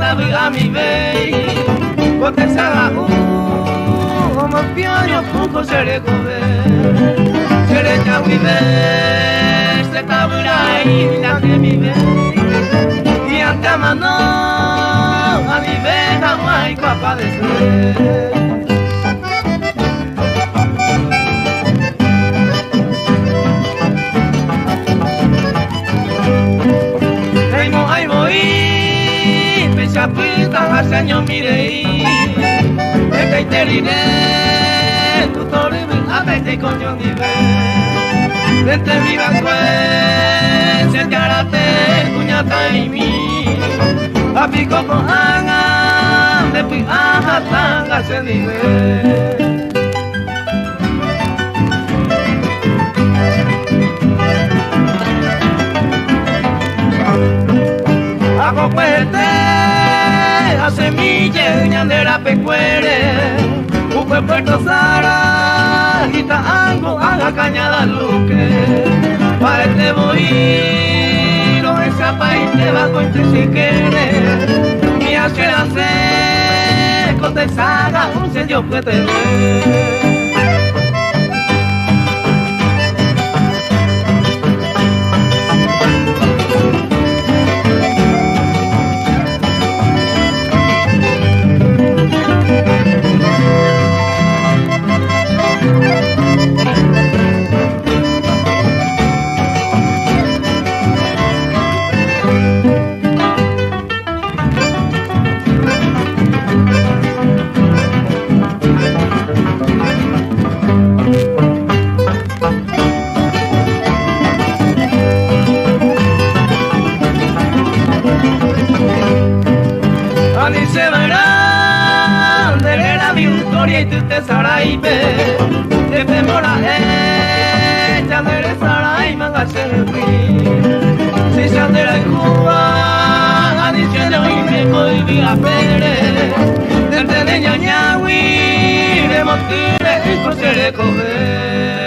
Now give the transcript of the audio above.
sabe a mi vei, porque saga como piano poco se recoge, se le echa mi vei, se cabra y la que mi vei, y ante mano a mi vei no hay capaz de ser. Puta señor mirei, que te diré, tu torre me apete con yo nive, desde mi banco se te harate cuñata y mi, a pico con anga, de piaja tanga se nive. Hago fuerte a semilla de la pecuere, un puerto Sara, quita algo a la cañada luque, para este voy, no escapa y te va con si quiere, y hace la seco te saga un señor que te ve. Ani se verá de la victoria y tú te saraibe, te demora ya de sarai mangase si se de la Cuba ani se no y me coibi a pere desde de ñañawi de motire y cosere coger.